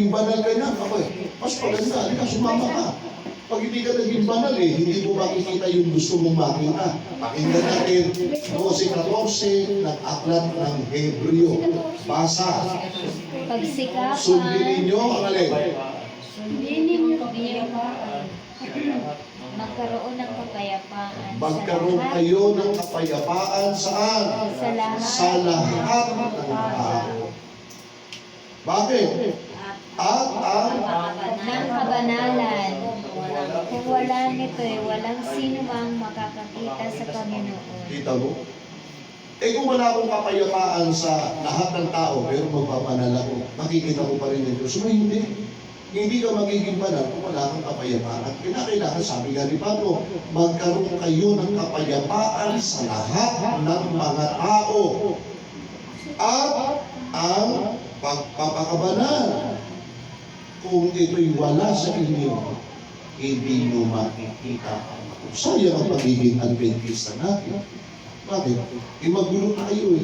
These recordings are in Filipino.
maging banal ka niya, mas maganda, halika, sumama ka. Pag hindi ka naging banal hindi mo makikita yung gusto mong makita. Pakinggan natin, 12:14 ng aklat ng Hebreo. Basa. Pagsikapan. Sundin ninyo ang alin? Sundin ninyo magkaroon ng kapayapaan. Magkaroon kayo ng kapayapaan saan? Sa lahat ng tao. Bakit? At ang ng kabanalan. Kung wala nito walang sino mang makakakita sa Panginoon. kita mo? Kung wala akong kapayapaan sa lahat ng tao, pero magpapanal ako, makikita mo pa rin yung Diyos. So, hindi ka magiging banal kung wala kang kapayapaan. Kailangan, sabi nga ni Pablo, magkaroon kayo ng kapayapaan sa lahat ng mga tao. At ang pagpapakabanal, kung ito'y wala sa inyo, hindi nyo makikita. Sayang ang pagiging Adventista natin. Bakit? Magulo tayo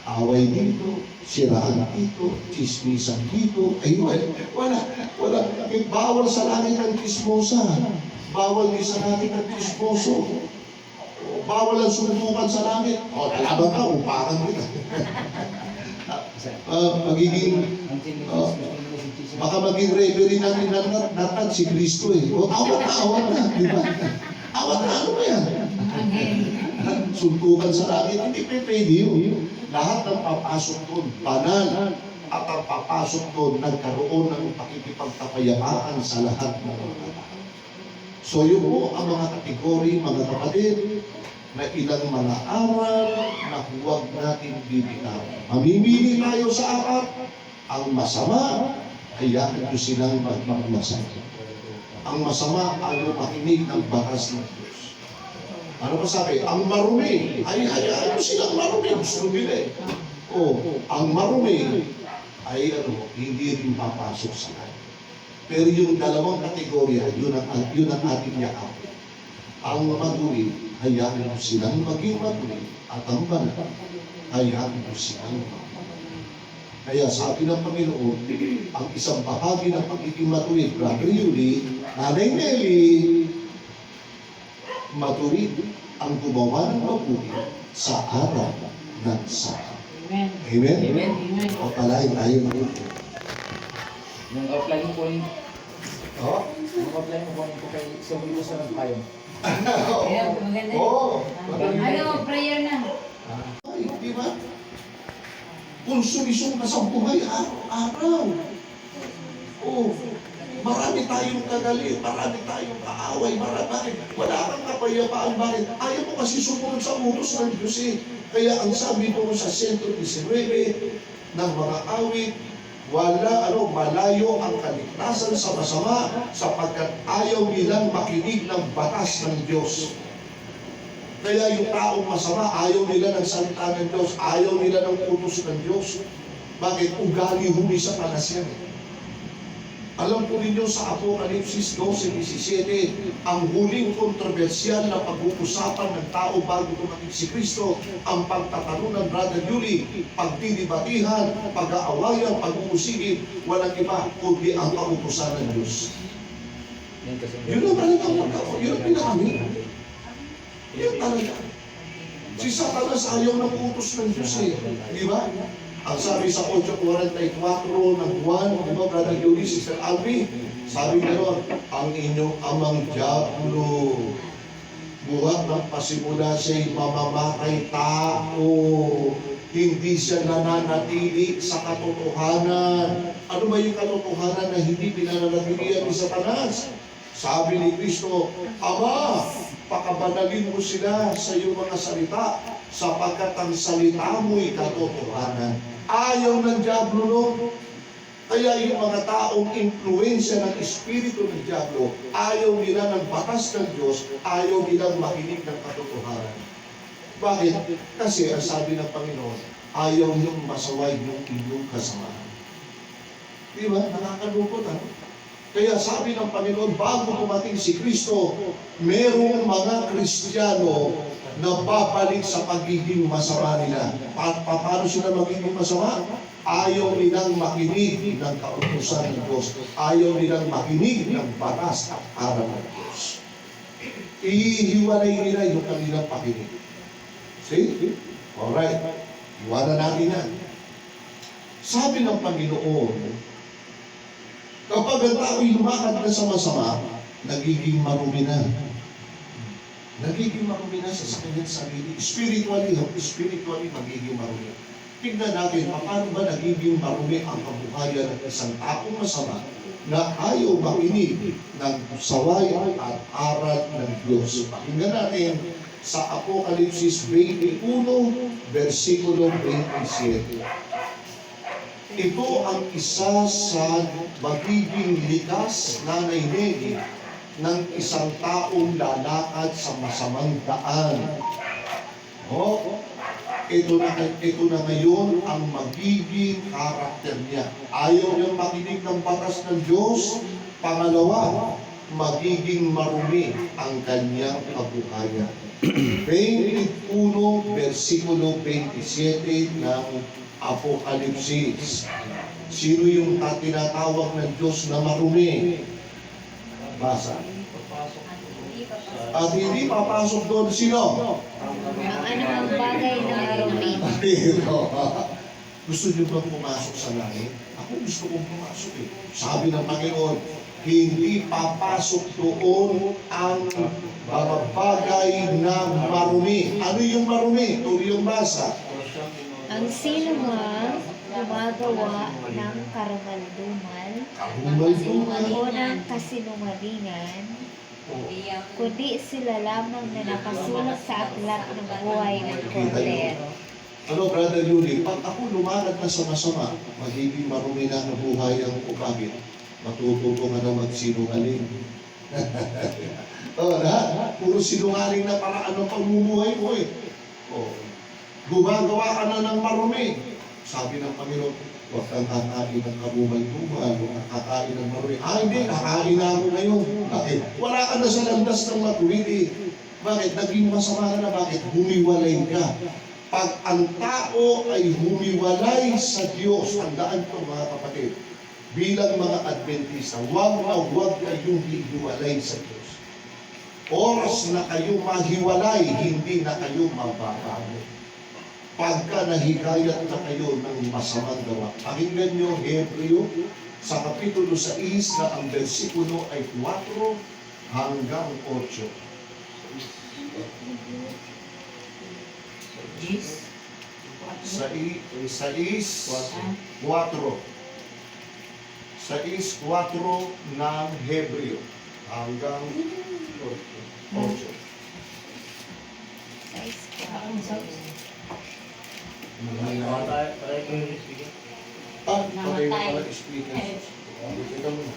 Away dito, siraan dito, chismisan dito. Wala. Bawal sa langit ang chismosa. Bawal din sa langit ang chismoso. Bawal ang suntukan sa langit. Lalaban ka, upakan kita. Baka maging reverie natin natin si Kristo awat na, di ba? Awat na, ano ba yan? Suntukan sa langit, hindi pwede yun. Lahat ng papasok doon, banal. At ang papasok doon, nagkaroon ng pakikipagkapayapaan sa lahat ng mga tao. So yun po ang mga kategori, mga kapatid, na ilang mga aral na huwag natin bibitawan. Mamimili tayo sa apat, ang masama, hayaan nyo silang magmamasama. Ang masama, ayaw makinig ng batas ng Diyos. Ano pa sabi? Ang marumi, ay hayaan nyo silang marumi. Gusto nila ang marumi, ay hindi rin papasok sa lahat. Pero yung dalawang kategorya, yun ang ating yakap. Ang matuwid, hayaan nyo silang maging matuwid. At ang banal, hayaan nyo silang matuwid. Kaya sabi ng Panginoon, ang isang bahagi ng pagiging matuwid, Brother Yuli, Nanay Nelly, matuwid ang gumawa ng mabuti sa araw ng Sabado. Amen. Amen? Amen. O palain tayo ng ito. Yung offline po yung offline po kay Samuel sa nagpayo. Ayan, maganda. Ano, prayer na. Ay, di ba? Konsumisyon ka sa buhay araw-araw. Marami tayong kagalit, marami tayong kaaway, bakit? Wala kang kapayapaan, bakit? Ayaw mo kasi sumunod sa utos ng Diyos Kaya ang sabi po sa 119 ng mga awit, malayo ang kaligtasan sa masama sapagkat ayaw nilang makinig ng batas ng Diyos. Kaya yung taong masama, ayaw nila ng salita ng Diyos, ayaw nila ng utos ng Diyos. Bakit? Ugali huli sa panas yan Alam po ninyo sa Apokalipsis 12:17, ang huling kontrobersyal na pag-uusapan ng tao bago dumating si Kristo, ang pagtatanong ng Brother Yuli, pagdidibatihan, pag-aawayan, pag-uusigin, walang iba kundi ang kautusan ng Diyos. Yun ang talagang pagkakaw, yun ang pinakami. Yun talaga. Si Satanas ayaw ng utos ng Diyos di ba? Ang sabi sa 8:44 ng Juan, di ba, Brother Yuli, Sister Alvi, sabi gano'n, ang inyong amang Diablo, buhat ng pasimula siya'y mamamatay tao, hindi siya nananatili sa katotohanan. Ano ba yung katotohanan na hindi pinananatilihan ni Satanas? Sabi ni Kristo, Ama, pakabanalin mo sila sa iyong mga salita, sapagkat ang salita mo'y katotohanan. Ayaw ng Diablo nun. Kaya yung mga taong impluensya ng Espiritu ng Diablo, ayaw nila ng batas ng Diyos, ayaw nilang makinig ng katotohanan. Bakit? Kasi ang sabi ng Panginoon, ayaw niyong masaway yung inyong kasamahan. Di ba? Nakakalungkot, Kaya sabi ng Panginoon, bago dumating si Kristo, merong mga Kristiyano na babalik sa pagiging masama nila. Paano paano sila magiging masama? Ayaw nilang makinig ng kautusan ng Diyos. Ayaw nilang makinig ng batas at aral ng Diyos. Ihiwalay nila yung kanilang pakinig. See? Alright. Iwanan natin yan. Sabi ng Panginoon, kapag ang tao'y lumakad na sa masama, nagiging marumi na. Nagiging marumi na sa kanyang sarili. Spiritually magiging marumi. Tignan natin, paano ba nagiging marumi ang kabuhayan ng isang taong masama na ayaw makinig ng saway at aral ng Diyos. Tingnan natin sa Apokalipsis 21, versikulo 27. Ito ang isa sa magiging likas na nainig ng isang taong lalakad sa masamang daan. Ito na ngayon ang magiging karakter niya. Ayaw niyang makinig ng batas ng Diyos. Pangalawa, magiging marumi ang kanyang kabuhayan. 21, versikulo 27 ng Apokalipsis. Sino yung tinatawag ng Diyos na marumi? Basa. At hindi papasok doon sino? Ang anumang bagay na marumi. Pero, gusto niyo bang pumasok sa langit? Ako gusto kong pumasok eh. Sabi ng Panginoon, hindi papasok doon ang mga bagay na marumi. Ano yung marumi? Tuloy yung basa. Ang sino man gumagawa ng karumaldumal o ng kasinungalingan, kundi sila lamang na nakasulat sa aklat ng buhay ng Kordero. Ano, Brother Yuli, pag ako lumakad na sa masama, magiging marumi na ang buhay ang bakit? Matututo nga na magsinungaling. Puro sinungaling na para ano pamumuhay mo eh. Gumagawa ka na ng marumi. Sabi ng Panginoon, huwag kang kakain ng kabumal-bumal, huwag kang kakain ng marumi. Hindi, kakain na ako ngayon. Bakit? Wala ka na sa landas ng matuwid eh. Bakit? Naging masama ka na. Bakit? Humiwalay ka. Pag ang tao ay humiwalay sa Diyos, tandaan ko mga kapatid, bilang mga Adventista, huwag na huwag kayong hihiwalay sa Diyos. Oras na kayo mahiwalay, hindi na kayo mababago. Pagka nahikayat na kayo ng masamang gawa. Pakinggan nyo, Hebreo, sa Kapitulo 6 na ang versikulo ay 4 hanggang 8. 6:4 ng Hebreo hanggang 8. Patay mo pala speaker. Ito mo.